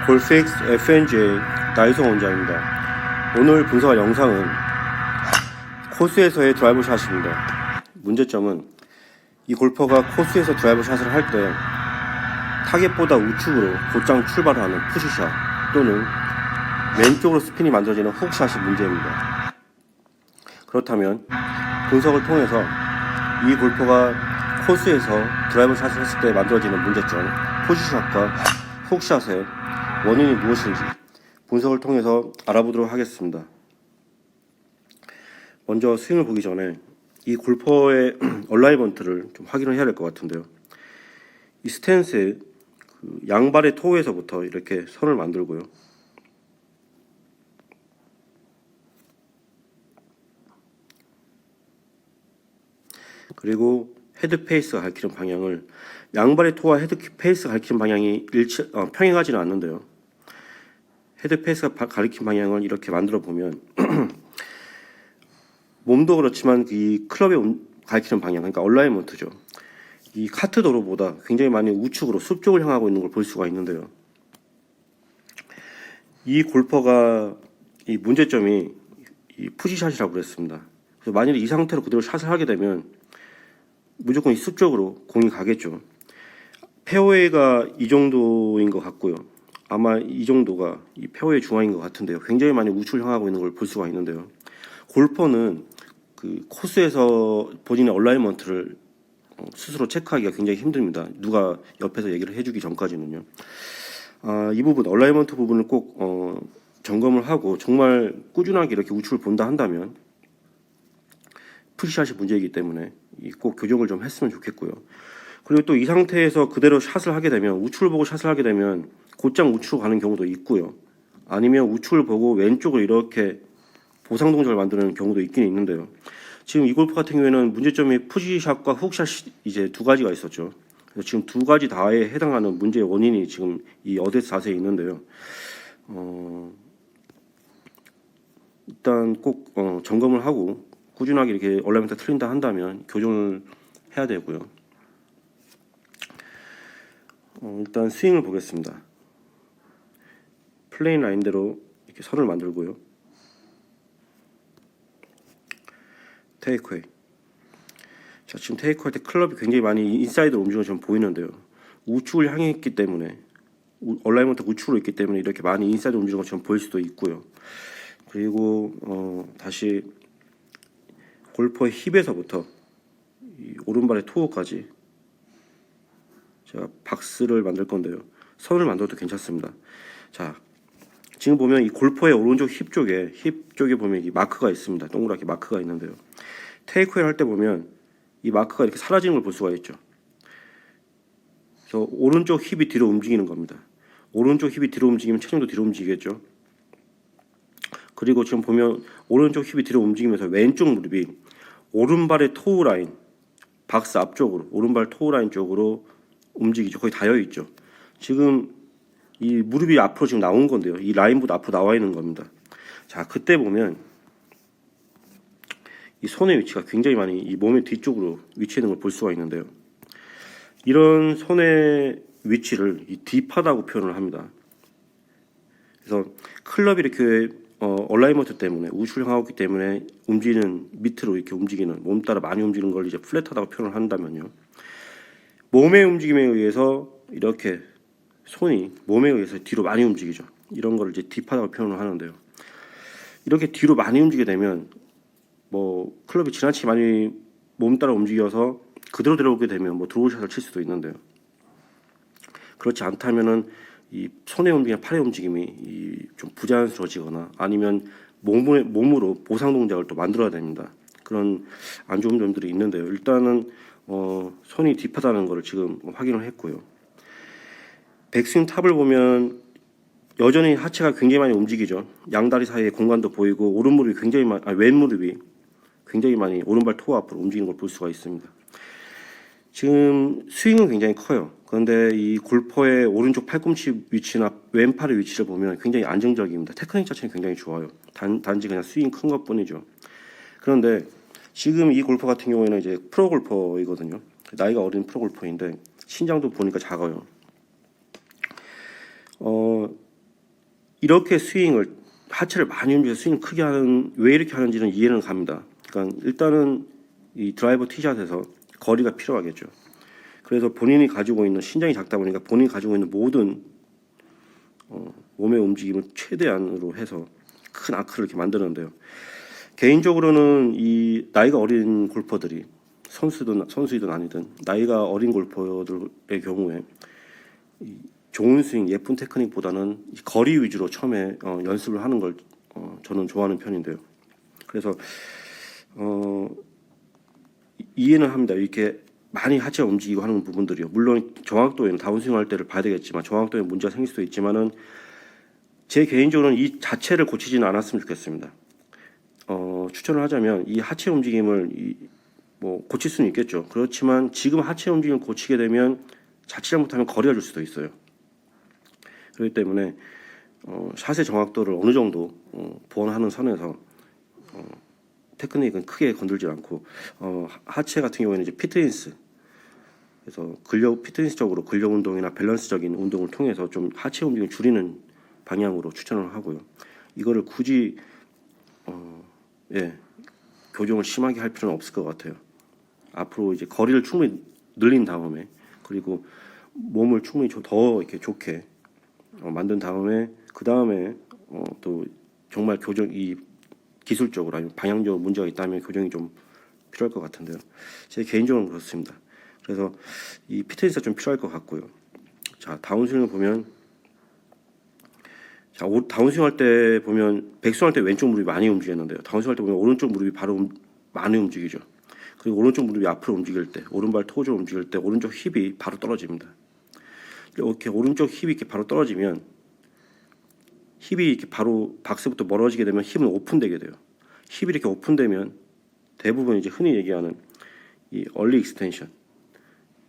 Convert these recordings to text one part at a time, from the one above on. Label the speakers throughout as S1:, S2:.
S1: 골프X FNGA 나이송 원장입니다. 오늘 분석할 영상은 코스에서의 드라이브 샷입니다. 문제점은 이 골퍼가 코스에서 드라이브 샷을 할 때 타겟보다 우측으로 곧장 출발하는 푸시샷 또는 왼쪽으로 스핀이 만들어지는 훅샷이 문제입니다. 그렇다면 분석을 통해서 이 골퍼가 코스에서 드라이브 샷을 했을 때 만들어지는 문제점, 푸시샷과 훅샷의 원인이 무엇인지 분석을 통해서 알아보도록 하겠습니다. 먼저 스윙을 보기 전에 이 골퍼의 얼라이먼트를 좀 확인을 해야 될 것 같은데요. 이 스탠스의 양발의 토우에서부터 이렇게 선을 만들고요. 그리고 헤드 페이스가 가리키는 방향을 양발의 토와 헤드 페이스가 가리키는 방향이 평행하지는 않는데요. 헤드 페이스가 가리킨 방향을 이렇게 만들어 보면 몸도 그렇지만 이 클럽의 가리키는 방향, 그러니까 얼라이먼트죠. 이 카트 도로보다 굉장히 많이 우측으로 숲 쪽을 향하고 있는 걸 볼 수가 있는데요. 이 골퍼가 이 문제점이 이 푸시샷이라고 그랬습니다. 그래서 만약에 이 상태로 그대로 샷을 하게 되면 무조건 이 숲 쪽으로 공이 가겠죠. 페어웨이가 이 정도인 것 같고요. 아마 이 정도가 이 페어웨이 중앙인 것 같은데요. 굉장히 많이 우측을 향하고 있는 걸 볼 수가 있는데요. 골퍼는 그 코스에서 본인의 얼라이먼트를 스스로 체크하기가 굉장히 힘듭니다. 누가 옆에서 얘기를 해주기 전까지는요. 이 부분 얼라이먼트 부분을 꼭 점검을 하고 정말 꾸준하게 이렇게 우측을 본다 한다면 푸시샷이 문제이기 때문에 꼭 교정을 좀 했으면 좋겠고요. 그리고 또 이 상태에서 그대로 샷을 하게 되면 우측을 보고 샷을 하게 되면 곧장 우측으로 가는 경우도 있고요. 아니면 우측을 보고 왼쪽으로 이렇게 보상 동작을 만드는 경우도 있긴 있는데요. 지금 이 골프 같은 경우에는 문제점이 푸시샷과 훅샷이 이제 두 가지가 있었죠. 그래서 지금 두 가지 다에 해당하는 문제의 원인이 지금 이 어드레스 자세에 있는데요. 일단 꼭 점검을 하고 꾸준하게 이렇게 얼라이먼트 틀린다 한다면 교정을 해야 되고요. 일단 스윙을 보겠습니다. 플레인 라인대로 이렇게 선을 만들고요. 테이크웨이. 자, 지금 테이크웨이 때 클럽이 굉장히 많이 인사이드로 움직이는 좀 보이는데요. 우측을 향해 있기 때문에 얼라이먼트 우측으로 있기 때문에 이렇게 많이 인사이드 움직이는 것처럼 보일 수도 있고요. 그리고 다시 골퍼의 힙에서부터 이 오른발의 토어까지 제가 박스를 만들 건데요. 선을 만들어도 괜찮습니다. 자, 지금 보면 이 골퍼의 오른쪽 힙 쪽에 보면 이 마크가 있습니다. 동그랗게 마크가 있는데요. 테이크웨이 할 때 보면 이 마크가 이렇게 사라지는 걸 볼 수가 있죠. 그래서 오른쪽 힙이 뒤로 움직이는 겁니다. 오른쪽 힙이 뒤로 움직이면 체중도 뒤로 움직이겠죠. 그리고 지금 보면 오른쪽 힙이 뒤로 움직이면서 왼쪽 무릎이 오른발의 토우 라인, 박스 앞쪽으로 오른발 토우 라인 쪽으로 움직이죠. 거의 닿여 있죠. 지금 이 무릎이 앞으로 지금 나온 건데요. 이 라인보다 앞으로 나와 있는 겁니다. 자, 그때 보면 이 손의 위치가 굉장히 많이 이 몸의 뒤쪽으로 위치해 있는 걸 볼 수가 있는데요. 이런 손의 위치를 이 딥하다고 표현을 합니다. 그래서 클럽이 이렇게 얼라이먼트 때문에 우측을 향하고 있기 때문에 움직이는 밑으로 이렇게 움직이는 몸 따라 많이 움직이는 걸 이제 플랫하다고 표현을 한다면요. 몸의 움직임에 의해서 이렇게 손이 몸에 의해서 뒤로 많이 움직이죠. 이런 걸 이제 딥하다고 표현을 하는데요. 이렇게 뒤로 많이 움직이게 되면 클럽이 지나치게 많이 몸 따라 움직여서 그대로 들어오게 되면 드로우샷을 칠 수도 있는데요. 그렇지 않다면은 이 손의 움직임, 팔의 움직임이 좀 부자연스러워지거나 아니면 몸으로 보상 동작을 또 만들어야 됩니다. 그런 안 좋은 점들이 있는데요. 일단은 손이 딥하다는 것을 지금 확인을 했고요. 백스윙 탑을 보면 여전히 하체가 굉장히 많이 움직이죠. 양다리 사이에 공간도 보이고 왼 무릎이 굉장히 많이 오른발 토어 앞으로 움직이는 걸 볼 수가 있습니다. 지금 스윙은 굉장히 커요. 그런데 이 골퍼의 오른쪽 팔꿈치 위치나 왼팔의 위치를 보면 굉장히 안정적입니다. 테크닉 자체는 굉장히 좋아요. 단지 그냥 스윙 큰 것뿐이죠. 그런데 지금 이 골퍼 같은 경우에는 이제 프로 골퍼이거든요. 나이가 어린 프로 골퍼인데 신장도 보니까 작아요. 이렇게 스윙을 하체를 많이 움직여서 스윙을 크게 하는 왜 이렇게 하는지는 이해는 갑니다. 그러니까 일단은 이 드라이버 티샷에서 거리가 필요하겠죠. 그래서 본인이 가지고 있는 신장이 작다 보니까 본인이 가지고 있는 모든 몸의 움직임을 최대한으로 해서 큰 아크를 이렇게 만드는데요. 개인적으로는 이 나이가 어린 골퍼들이 선수이든 아니든 나이가 어린 골퍼들의 경우에 좋은 스윙, 예쁜 테크닉보다는 거리 위주로 처음에 연습을 하는 걸 저는 좋아하는 편인데요. 그래서 이해는 합니다. 이렇게 많이 하체가 움직이고 하는 부분들이요. 물론 정확도에는 다운스윙 할 때를 봐야 되겠지만 정확도에 문제가 생길 수도 있지만은 제 개인적으로는 이 자체를 고치지는 않았으면 좋겠습니다. 추천을 하자면 이 하체 움직임을 뭐 고칠 수는 있겠죠. 그렇지만 지금 하체 움직임을 고치게 되면 자칫 잘못하면 거리가 줄 수도 있어요. 그렇기 때문에 샷의 정확도를 어느 정도 보완하는 선에서 테크닉은 크게 건들지 않고 하체 같은 경우에는 이제 피트니스, 그래서 피트니스적으로 근력 운동이나 밸런스적인 운동을 통해서 좀 하체 움직임을 줄이는 방향으로 추천을 하고요. 이거를 굳이 교정을 심하게 할 필요는 없을 것 같아요. 앞으로 이제 거리를 충분히 늘린 다음에 그리고 몸을 충분히 더 이렇게 좋게 만든 다음에 그 다음에 또 정말 교정이 기술적으로 아니면 방향적으로 문제가 있다면 교정이 좀 필요할 것 같은데요. 제 개인적으로는 그렇습니다. 그래서 이 피트니스가 좀 필요할 것 같고요. 자, 다운스윙을 보면 다운스윙 할 때 보면 백스윙 할 때 왼쪽 무릎이 많이 움직였는데요. 다운스윙 할 때 보면 오른쪽 무릎이 바로 많이 움직이죠. 그리고 오른쪽 무릎이 앞으로 움직일 때, 오른발 토우적으로 움직일 때 오른쪽 힙이 바로 떨어집니다. 이렇게 오른쪽 힙이 이렇게 바로 떨어지면 힙이 이렇게 바로 박스부터 멀어지게 되면 힙은 오픈되게 돼요. 힙이 이렇게 오픈되면 대부분 이제 흔히 얘기하는 이 얼리 익스텐션,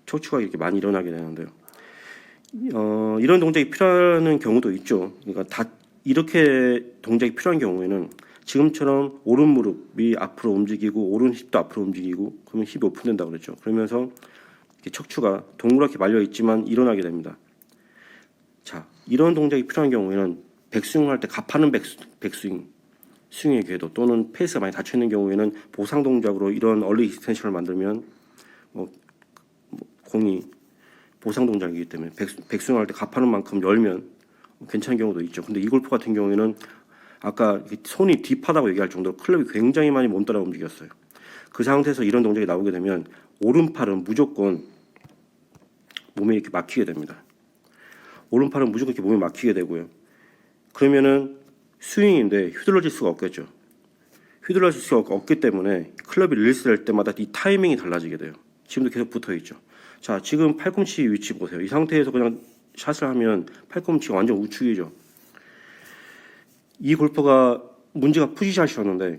S1: 척추가 이렇게 많이 일어나게 되는데요. 이런 동작이 필요한 경우도 있죠. 그러니까 이렇게 동작이 필요한 경우에는 지금처럼 오른 무릎이 앞으로 움직이고 오른 힙도 앞으로 움직이고 그러면 힙이 오픈된다고 그랬죠. 그러면서 이렇게 척추가 동그랗게 말려 있지만 일어나게 됩니다. 자, 이런 동작이 필요한 경우에는 백스윙을 할 때 가파는 백스윙, 스윙의 궤도 또는 페이스가 많이 닫혀 있는 경우에는 보상 동작으로 이런 얼리 익스텐션을 만들면 공이 보상 동작이기 때문에 백스윙 할 때 가파는 만큼 열면 괜찮은 경우도 있죠. 근데 이 골프 같은 경우에는 아까 손이 딥하다고 얘기할 정도로 클럽이 굉장히 많이 몸 따라 움직였어요. 그 상태에서 이런 동작이 나오게 되면 오른팔은 무조건 몸에 이렇게 막히게 됩니다. 오른팔은 무조건 이렇게 몸에 막히게 되고요. 그러면은 스윙인데 휘둘러질 수가 없겠죠. 휘둘러질 수가 없기 때문에 클럽이 릴리스 될 때마다 이 타이밍이 달라지게 돼요. 지금도 계속 붙어 있죠. 자, 지금 팔꿈치 위치 보세요. 이 상태에서 그냥 샷을 하면 팔꿈치가 완전 우측이죠. 이 골퍼가 문제가 푸시샷이었는데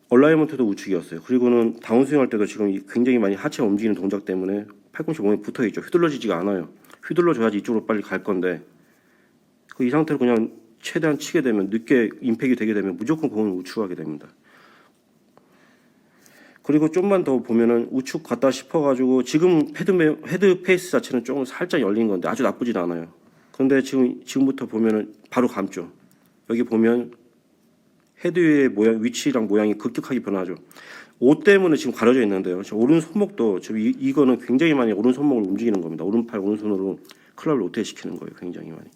S1: 얼라이먼트도 우측이었어요. 그리고는 다운스윙 할 때도 지금 굉장히 많이 하체가 움직이는 동작 때문에 팔꿈치 몸에 붙어 있죠. 휘둘러지지가 않아요. 휘둘러줘야지 이쪽으로 빨리 갈 건데 이 상태로 그냥 최대한 치게 되면 늦게 임팩이 되게 되면 무조건 공을 우측하게 됩니다. 그리고 좀만 더 보면은 우측 갔다 싶어가지고 지금 헤드 페이스 자체는 조금 살짝 열린 건데 아주 나쁘진 않아요. 그런데 지금부터 보면은 바로 감죠. 여기 보면 헤드의 위치랑 모양이 급격하게 변하죠. 옷 때문에 지금 가려져 있는데요. 오른 손목도 지금 이거는 굉장히 많이 오른 손목을 움직이는 겁니다. 오른팔 오른손으로 클럽을 로테이트 시키는 거예요. 굉장히 많이.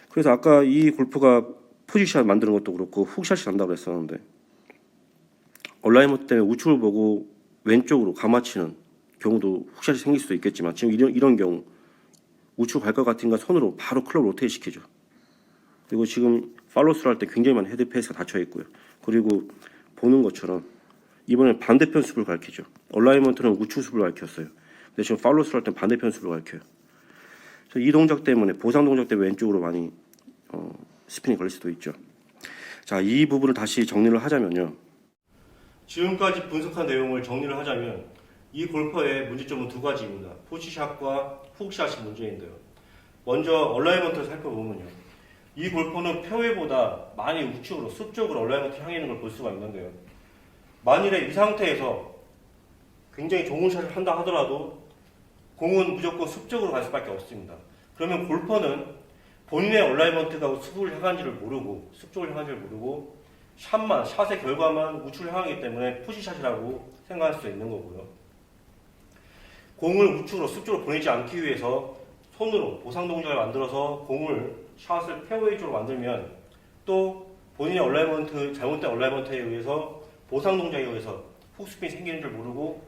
S1: 그래서 아까 이 골프가 포지샷 만드는 것도 그렇고 훅샷이 난다고 했었는데 얼라이먼트 때문에 우측을 보고 왼쪽으로 감아치는 경우도 훅샷이 생길 수도 있겠지만 지금 이런 경우 우측 갈 것 같은가 손으로 바로 클럽 로테이트 시키죠. 그리고 지금 팔로스를 할 때 굉장히 많은 헤드 페이스가 닫혀 있고요. 그리고 보는 것처럼 이번에 반대편 숲을 가르치죠. 얼라이먼트는 우측 숲을 가르쳤어요. 근데 지금 팔로스를 할 때 반대편 숲을 가르쳐요. 이 동작 때문에 보상 동작 때문에 왼쪽으로 많이 스핀이 걸릴 수도 있죠. 자, 이 부분을 다시 정리를 하자면요. 지금까지 분석한 내용을 정리를 하자면 이 골퍼의 문제점은 두 가지입니다. 포시샷과 훅샷이 문제인데요. 먼저 얼라이먼트를 살펴보면요. 이 골퍼는 페어웨이보다 많이 우측으로 숲쪽으로 얼라이먼트 향해 있는 걸 볼 수가 있는데요. 만일에 이 상태에서 굉장히 좋은 샷을 한다 하더라도 공은 무조건 숲쪽으로 갈 수밖에 없습니다. 그러면 골퍼는 본인의 얼라이먼트가 숲을 향한지를 모르고 숲 쪽을 향한지를 모르고 샷의 결과만 우측을 향하기 때문에 푸시샷이라고 생각할 수 있는 거고요. 공을 우측으로 숲 쪽으로 보내지 않기 위해서 손으로 보상 동작을 만들어서 공을 샷을 페어웨이 쪽으로 만들면 또 본인의 얼라이먼트 잘못된 얼라이먼트에 의해서 보상 동작에 의해서 훅스핀이 생기는 줄 모르고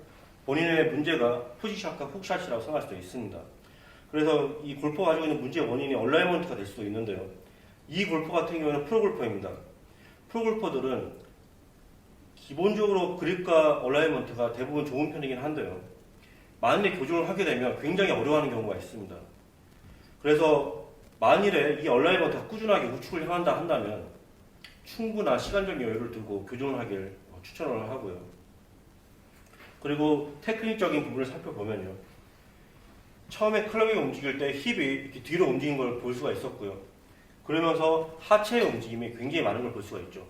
S1: 본인의 문제가 푸시샷과 훅샷이라고 생각할 수도 있습니다. 그래서 이 골퍼가 가지고 있는 문제의 원인이 얼라이먼트가 될 수도 있는데요. 이 골퍼 같은 경우는 프로골퍼입니다. 프로골퍼들은 기본적으로 그립과 얼라이먼트가 대부분 좋은 편이긴 한데요. 만일에 교정을 하게 되면 굉장히 어려워하는 경우가 있습니다. 그래서 만일에 이 얼라이먼트가 꾸준하게 우측을 향한다 한다면 충분한 시간적 여유를 두고 교정을 하길 추천을 하고요. 그리고 테크닉적인 부분을 살펴보면요. 처음에 클럽이 움직일 때 힙이 이렇게 뒤로 움직인 걸 볼 수가 있었고요. 그러면서 하체의 움직임이 굉장히 많은 걸 볼 수가 있죠.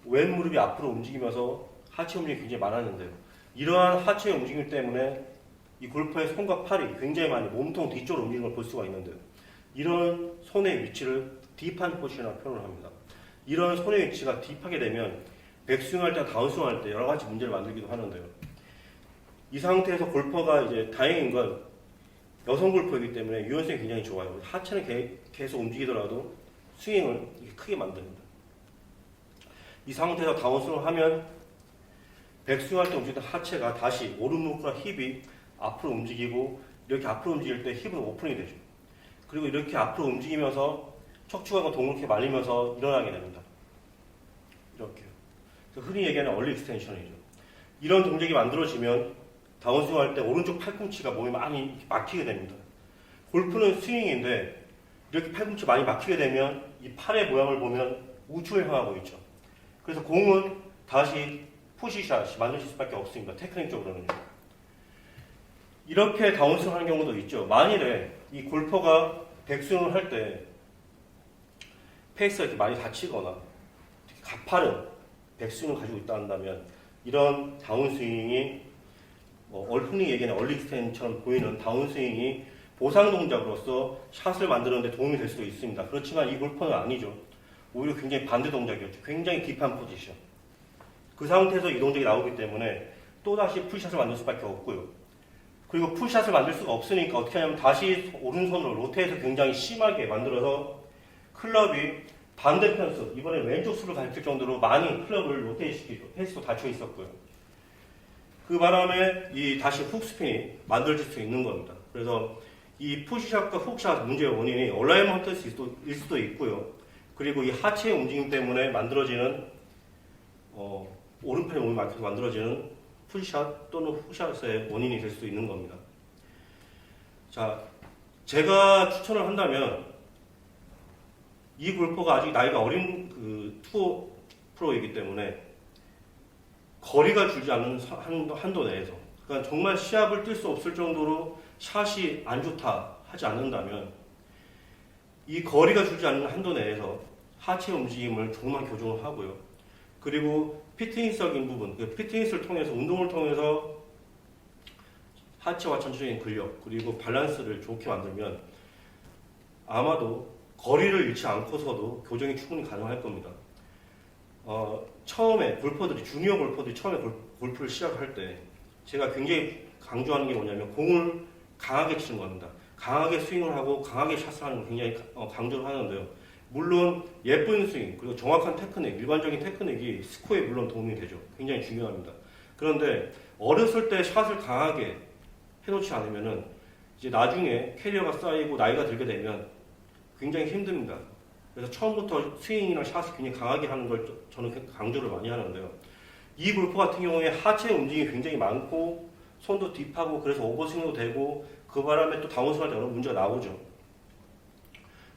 S1: 왼 무릎이 앞으로 움직이면서 하체 움직임이 굉장히 많았는데요. 이러한 하체의 움직임 때문에 이 골퍼의 손과 팔이 굉장히 많이 몸통 뒤쪽으로 움직이는 걸 볼 수가 있는데요. 이런 손의 위치를 딥한 포지션이라고 표현을 합니다. 이런 손의 위치가 딥하게 되면 백스윙할 때와 다운스윙할 때 여러 가지 문제를 만들기도 하는데요. 이 상태에서 골퍼가 이제 다행인 건 여성 골퍼이기 때문에 유연성이 굉장히 좋아요. 하체는 계속 움직이더라도 스윙을 크게 만듭니다. 이 상태에서 다운스윙을 하면 백스윙할 때 움직이던 하체가 다시 오른무릎과 힙이 앞으로 움직이고 이렇게 앞으로 움직일 때 힙은 오픈이 되죠. 그리고 이렇게 앞으로 움직이면서 척추관과 동그랗게 말리면서 일어나게 됩니다. 이렇게요. 흔히 얘기하는 얼리 익스텐션이죠. 이런 동작이 만들어지면 다운스윙 할 때 오른쪽 팔꿈치가 몸에 많이 막히게 됩니다. 골프는 스윙인데 이렇게 팔꿈치 많이 막히게 되면 이 팔의 모양을 보면 우측을 향하고 있죠. 그래서 공은 다시 푸시샷이 만들어질 수밖에 없습니다. 테크닉적으로는요. 이렇게 다운스윙 하는 경우도 있죠. 만일에 이 골퍼가 백스윙을 할 때 페이스가 이렇게 많이 다치거나 가파른 백스윙을 가지고 있다 한다면 이런 다운스윙이 흔히 얘기하는 얼리 익스텐처럼 보이는 다운스윙이 보상 동작으로서 샷을 만드는 데 도움이 될 수도 있습니다. 그렇지만 이 골퍼는 아니죠. 오히려 굉장히 반대 동작이었죠. 굉장히 딥한 포지션. 그 상태에서 이 동작이 나오기 때문에 또다시 풀샷을 만들 수밖에 없고요. 그리고 풀샷을 만들 수가 없으니까 어떻게 하냐면 다시 오른손으로 로테이션을 굉장히 심하게 만들어서 클럽이 반대편 수, 이번에 왼쪽 수를 가리킬 정도로 많이 클럽을 로테이시키고 페이스도 닫혀 있었고요. 그 바람에 이 다시 훅스핀이 만들어질 수 있는 겁니다. 그래서 이 푸시샷과 훅샷 문제의 원인이 얼라이먼트일 수도 있고요. 그리고 이 하체의 움직임 때문에 만들어지는 오른팔의 몸이 막혀서 만들어지는 푸시샷 또는 훅샷의 원인이 될 수도 있는 겁니다. 자, 제가 추천을 한다면 이 골퍼가 아직 나이가 어린 투어 프로이기 때문에 거리가 줄지 않는 한도 내에서, 그러니까 정말 시합을 뛸 수 없을 정도로 샷이 안 좋다 하지 않는다면 이 거리가 줄지 않는 한도 내에서 하체 움직임을 조금만 교정을 하고요. 그리고 피트니스적인 부분, 피트니스를 통해서 운동을 통해서 하체와 전체적인 근력 그리고 밸런스를 좋게 만들면 아마도 거리를 잃지 않고서도 교정이 충분히 가능할 겁니다. 처음에 주니어 골퍼들이 처음에 골프를 시작할 때 제가 굉장히 강조하는 게 뭐냐면 공을 강하게 치는 겁니다. 강하게 스윙을 하고 강하게 샷을 하는 걸 굉장히 강조를 하는데요. 물론 예쁜 스윙 그리고 정확한 테크닉, 일반적인 테크닉이 스코어에 물론 도움이 되죠. 굉장히 중요합니다. 그런데 어렸을 때 샷을 강하게 해놓지 않으면은 이제 나중에 캐리어가 쌓이고 나이가 들게 되면 굉장히 힘듭니다. 그래서 처음부터 스윙이나 샷을 굉장히 강하게 하는 걸 저는 강조를 많이 하는데요. 이 골프 같은 경우에 하체 움직임이 굉장히 많고 손도 딥하고 그래서 오버스윙도 되고 그 바람에 또 다운스윙할 때 여러 문제가 나오죠.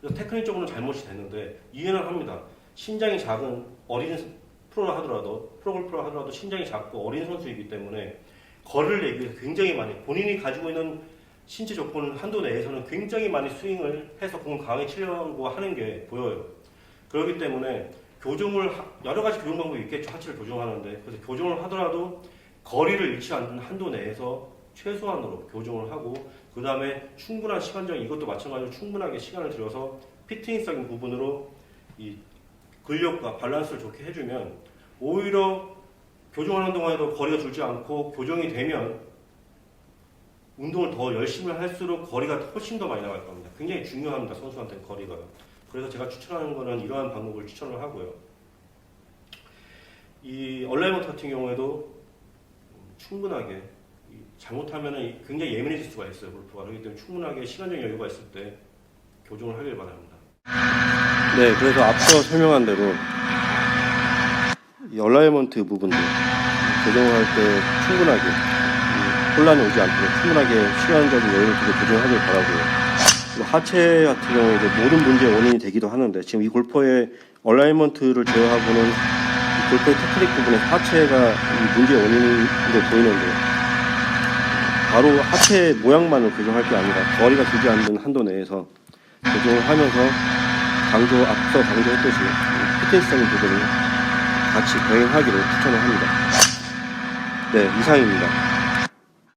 S1: 그래서 테크닉적으로는 잘못이 됐는데 이해는 합니다. 신장이 작은 어린 프로골프라 하더라도 신장이 작고 어린 선수이기 때문에 거리를 내기 위해서 굉장히 많이 본인이 가지고 있는 신체 조건 한도 내에서는 굉장히 많이 스윙을 해서 공을 강하게 치려고 하는 게 보여요. 그렇기 때문에 여러 가지 교정 방법이 있겠죠. 하체를 교정하는데. 그래서 교정을 하더라도 거리를 잃지 않는 한도 내에서 최소한으로 교정을 하고, 그 다음에 충분한 시간적, 이것도 마찬가지로 충분하게 시간을 들여서 피트니스적인 부분으로 이 근력과 밸런스를 좋게 해주면 오히려 교정하는 동안에도 거리가 줄지 않고, 교정이 되면 운동을 더 열심히 할수록 거리가 훨씬 더 많이 나갈 겁니다. 굉장히 중요합니다, 선수한테는 거리가. 그래서 제가 추천하는 거는 이러한 방법을 추천을 하고요. 이 얼라이먼트 같은 경우에도 충분하게, 잘못하면 굉장히 예민해질 수가 있어요, 골프가. 그렇기 때문에 충분하게 시간적 여유가 있을 때 교정을 하길 바랍니다. 네, 그래서 앞서 설명한 대로 이 얼라이먼트 부분도 교정을 할 때 충분하게 혼란이 오지 않도록 충분하게 시간적인 여유를 두고 교정을 하길 바라고요. 하체 같은 경우에 이제 모든 문제의 원인이 되기도 하는데, 지금 이 골퍼의 얼라이먼트를 제외하고는 이 골퍼의 테크닉 부분에 하체가 이 문제의 원인으로 보이는데, 바로 하체 모양만을 교정할 게 아니라 거리가 주지 않는 한도 내에서 교정을 하면서 앞서 강조했듯이 피트니스적인 부분을 같이 병행하기를 추천을 합니다. 네, 이상입니다.